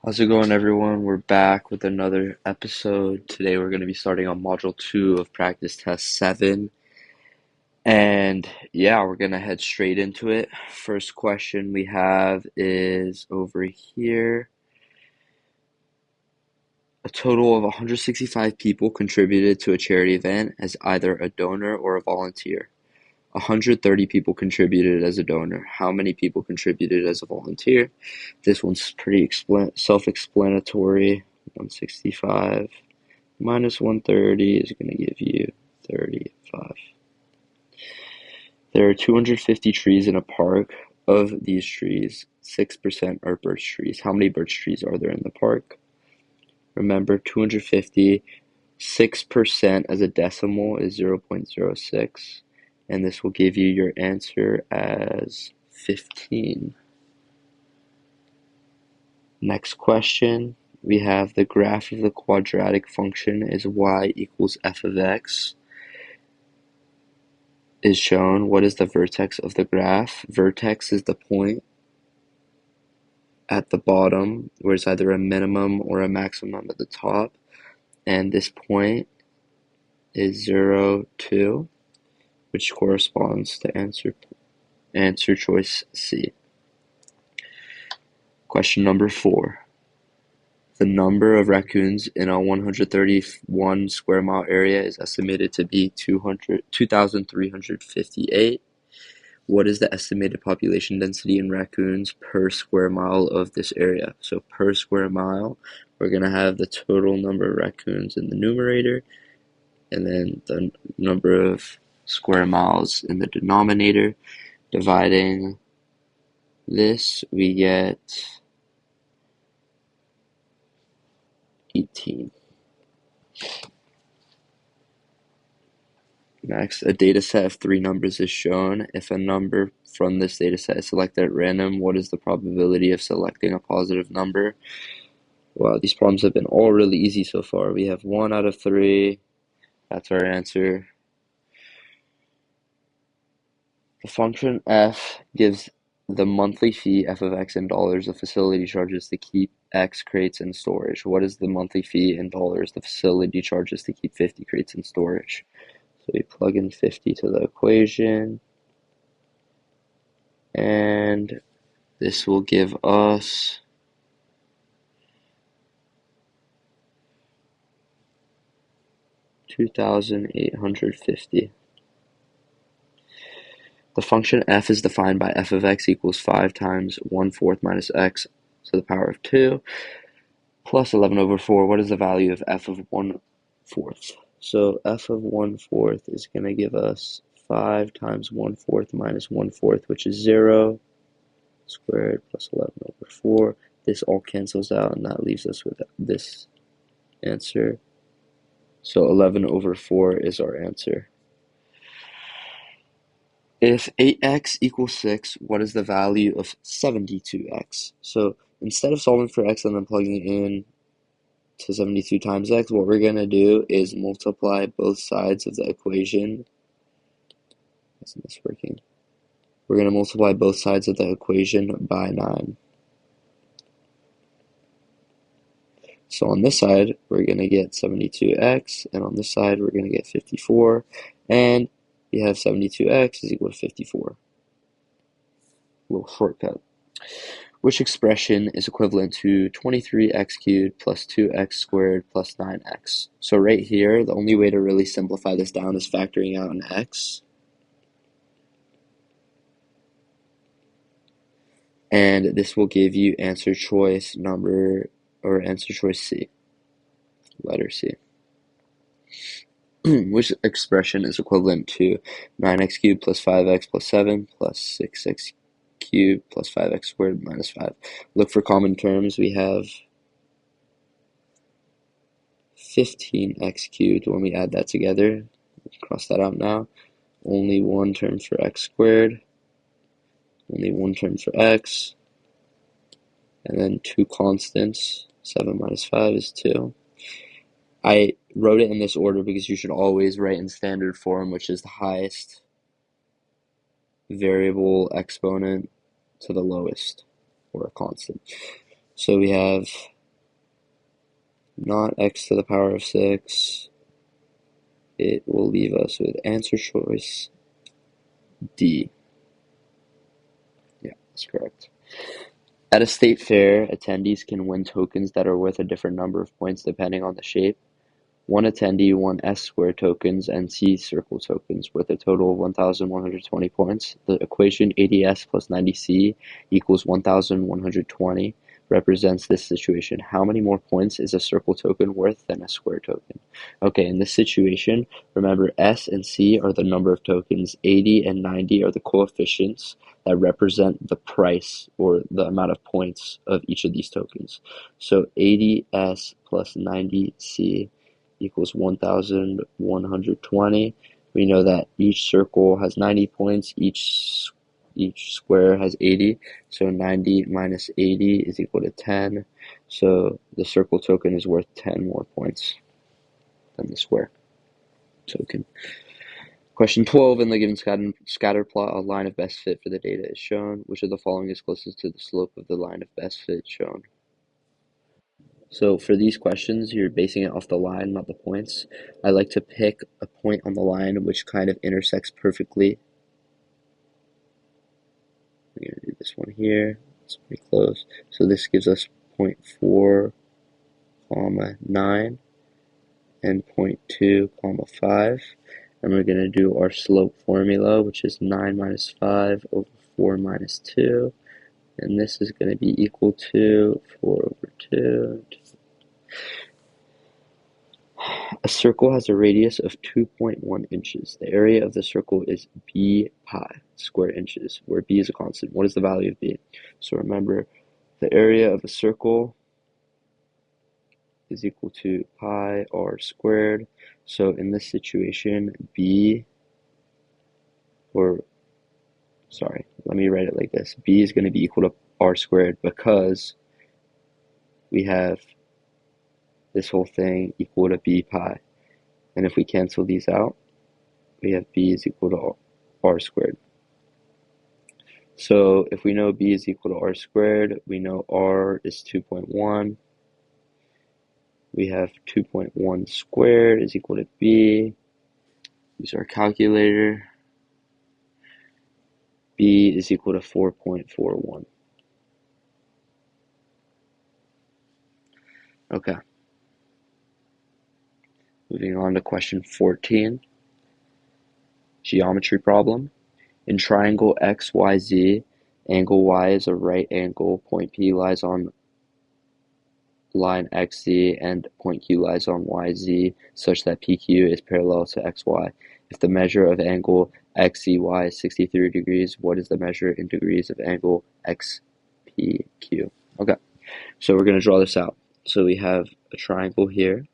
How's it going, everyone? We're back with another episode. Today, we're going to be starting on Module 2 of Practice Test 7. And yeah, we're going to head straight into it. First question we have is over here. A total of 165 people contributed to a charity event as either a donor or a volunteer. 130 people contributed as a donor. How many people contributed as a volunteer? This one's pretty self-explanatory. 165 minus 130 is going to give you 35. There are 250 trees in a park. Of these trees, 6% are birch trees. How many birch trees are there in the park? Remember, 250, 6% as a decimal is 0.06. And this will give you your answer as 15. Next question, we have the graph of the quadratic function is y equals f of x is shown. What is the vertex of the graph? Vertex is the point at the bottom where it's either a minimum or a maximum at the top. And this point is 0, 2, which corresponds to answer choice C. Question number 4. The number of raccoons in a 131 square mile area is estimated to be 2,358. What is the estimated population density in raccoons per square mile of this area? So per square mile, we're going to have the total number of raccoons in the numerator, and then the number of square miles in the denominator. Dividing this, we get 18. Next, a data set of 3 numbers is shown. If a number from this data set is selected at random, what is the probability of selecting a positive number? Wow, these problems have been all really easy so far. We have 1 out of 3. That's our answer. The function f gives the monthly fee f of x in dollars the facility charges to keep x crates in storage. What is the monthly fee in dollars the facility charges to keep 50 crates in storage? So we plug in 50 to the equation, and this will give us 2,850. The function f is defined by f of x equals 5 times 1/4 minus x to the power of 2 plus 11 over 4. What is the value of f of 1/4? So f of 1/4 is going to give us 5 times 1/4 minus 1/4, which is 0 squared plus 11 over 4. This all cancels out, and that leaves us with this answer. So 11 over 4 is our answer. If 8x equals 6, what is the value of 72x? So instead of solving for x and then plugging in to 72 times x, what we're going to do is multiply both sides of the equation. Isn't this working? We're going to multiply both sides of the equation by 9. So on this side, we're going to get 72x, and on this side, we're going to get 54, and we have 72x is equal to 54. Little shortcut. Which expression is equivalent to 23x cubed plus 2x squared plus 9x? So right here, the only way to really simplify this down is factoring out an x. And this will give you answer choice number, or answer choice C, letter C. Which expression is equivalent to 9x cubed plus 5x plus 7 plus 6x cubed plus 5x squared minus 5? Look for common terms. We have 15x cubed when we add that together. Let's cross that out now. Only one term for x squared, only one term for x, and then 2 constants. 7 minus 5 is 2. I wrote it in this order because you should always write in standard form, which is the highest variable exponent to the lowest, or a constant. So we have not x to the power of 6, it will leave us with answer choice D. Yeah, that's correct. At a state fair, attendees can win tokens that are worth a different number of points depending on the shape. One attendee won S-square tokens and C-circle tokens worth a total of 1,120 points. The equation 80S plus 90C equals 1,120 represents this situation. How many more points is a circle token worth than a square token? Okay, in this situation, remember S and C are the number of tokens, 80 and 90 are the coefficients that represent the price or the amount of points of each of these tokens. So 80S plus 90C equals 1,120. We know that each circle has 90 points, each square has 80, so 90 minus 80 is equal to 10. So the circle token is worth 10 more points than the square token. Question 12, in the given scatter plot, a line of best fit for the data is shown. Which of the following is closest to the slope of the line of best fit shown? So for these questions, you're basing it off the line, not the points. I like to pick a point on the line which kind of intersects perfectly. I'm going to do this one here. It's pretty close. So this gives us 0.4, 9 and 0.2, 5. And we're going to do our slope formula, which is 9 minus 5 over 4 minus 2. And this is going to be equal to 4 over 2. A circle has a radius of 2.1 inches. The area of the circle is b pi square inches, where b is a constant. What is the value of b? So remember, the area of a circle is equal to pi r squared. So in this situation, let me write it like this. B is going to be equal to r squared because we have this whole thing equal to b pi. And if we cancel these out, we have b is equal to r squared. So if we know b is equal to r squared, we know r is 2.1. We have 2.1 squared is equal to b. Use our calculator. B is equal to 4.41. Okay. Moving on to question 14. Geometry problem. In triangle XYZ, angle Y is a right angle, point P lies on line XZ, and point Q lies on YZ, such that PQ is parallel to XY. If the measure of angle XZY is 63 degrees, what is the measure in degrees of angle XPQ? Okay, so we're going to draw this out. So we have a triangle here.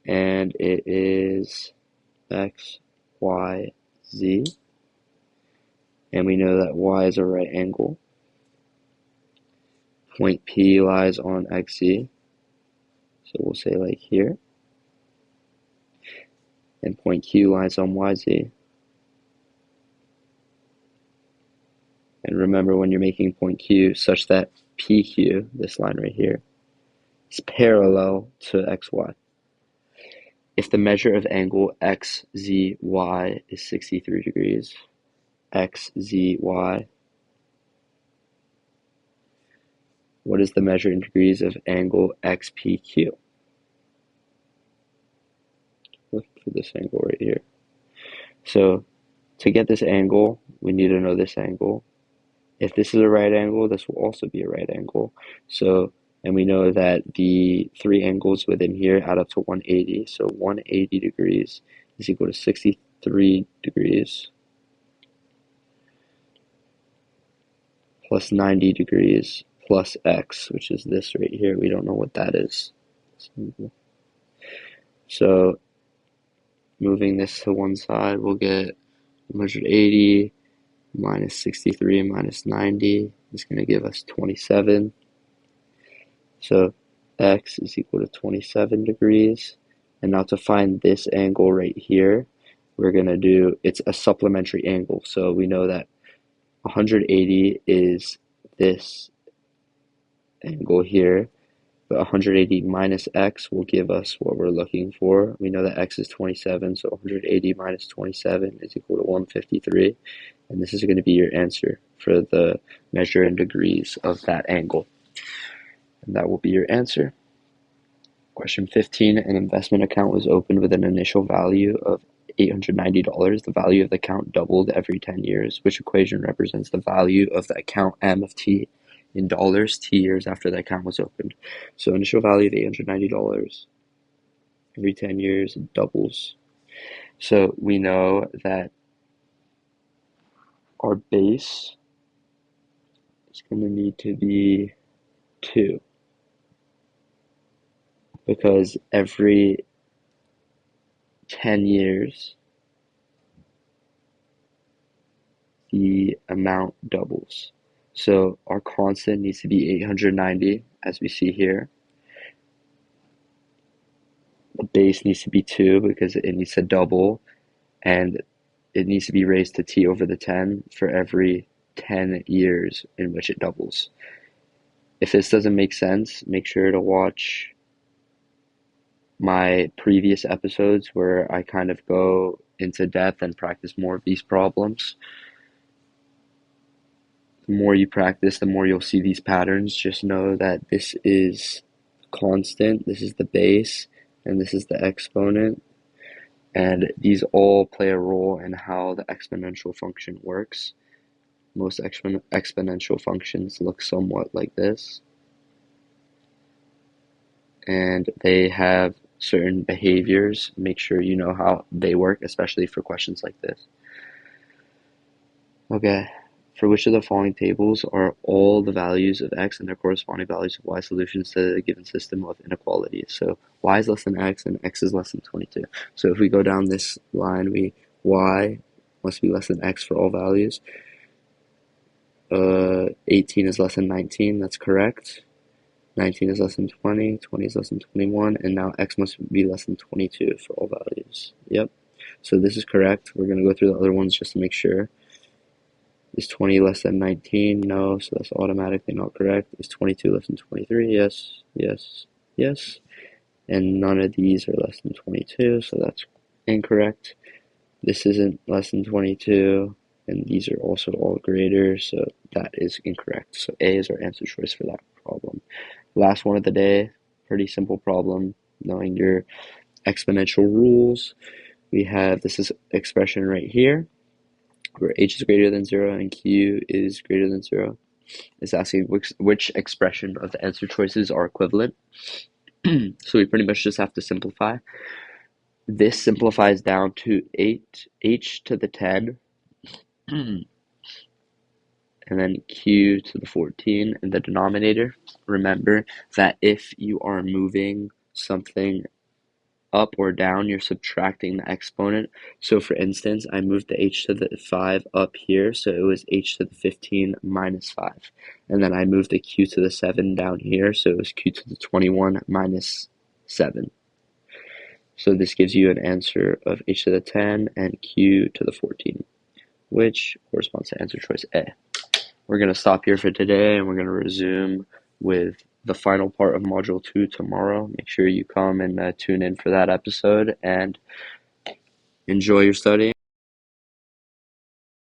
And it is X, Y, Z. And we know that Y is a right angle. Point P lies on XZ. So we'll say like here. And point Q lies on YZ. And remember, when you're making point Q such that PQ, this line right here, is parallel to XY. If the measure of angle XZY is 63 degrees, XZY, what is the measure in degrees of angle XPQ? Look for this angle right here. So to get this angle, we need to know this angle. If this is a right angle, this will also be a right angle. So, and we know that the three angles within here add up to 180. So 180 degrees is equal to 63 degrees plus 90 degrees plus x, which is this right here. We don't know what that is. So moving this to one side, we'll get 180 minus 63 minus 90 is going to give us 27. So x is equal to 27 degrees. And now to find this angle right here, we're going to do, it's a supplementary angle. So we know that 180 is this angle here, but 180 minus x will give us what we're looking for. We know that x is 27, so 180 minus 27 is equal to 153, and this is going to be your answer for the measure in degrees of that angle. And that will be your answer. Question 15, an investment account was opened with an initial value of $890. The value of the account doubled every 10 years. Which equation represents the value of the account M of t in dollars t years after the account was opened? So initial value of $890, every 10 years it doubles. So we know that our base is going to need to be 2, because every 10 years the amount doubles. So our constant needs to be 890, as we see here. The base needs to be 2 because it needs to double, and it needs to be raised to t over the 10 for every 10 years in which it doubles. If this doesn't make sense, make sure to watch my previous episodes where I kind of go into depth and practice more of these problems. The more you practice, the more you'll see these patterns. Just know that this is constant, this is the base, and this is the exponent. And these all play a role in how the exponential function works. Most exponential functions look somewhat like this. And they have certain behaviors. Make sure you know how they work, especially for questions like this. Okay, for which of the following tables are all the values of x and their corresponding values of y solutions to the given system of inequalities? So y is less than x and x is less than 22. So if we go down this line, y must be less than x for all values. 18 is less than 19, that's correct. 19 is less than 20, 20 is less than 21, and now x must be less than 22 for all values. Yep, so this is correct. We're going to go through the other ones just to make sure. Is 20 less than 19? No, so that's automatically not correct. Is 22 less than 23? Yes, yes, yes. And none of these are less than 22, so that's incorrect. This isn't less than 22, and these are also all greater, so that is incorrect. So A is our answer choice for that problem. Last one of the day, pretty simple problem, knowing your exponential rules. We have this expression right here, where h is greater than 0 and q is greater than 0. It's asking which expression of the answer choices are equivalent. So we pretty much just have to simplify. This simplifies down to h to the 10, and then q to the 14 in the denominator. Remember that if you are moving something up or down, you're subtracting the exponent. So for instance, I moved the h to the 5 up here, so it was h to the 15 minus 5. And then I moved the q to the 7 down here, so it was q to the 21 minus 7. So this gives you an answer of h to the 10 and q to the 14, which corresponds to answer choice A. We're going to stop here for today, and we're going to resume with the final part of Module 2 tomorrow. Make sure you come and tune in for that episode, and enjoy your study.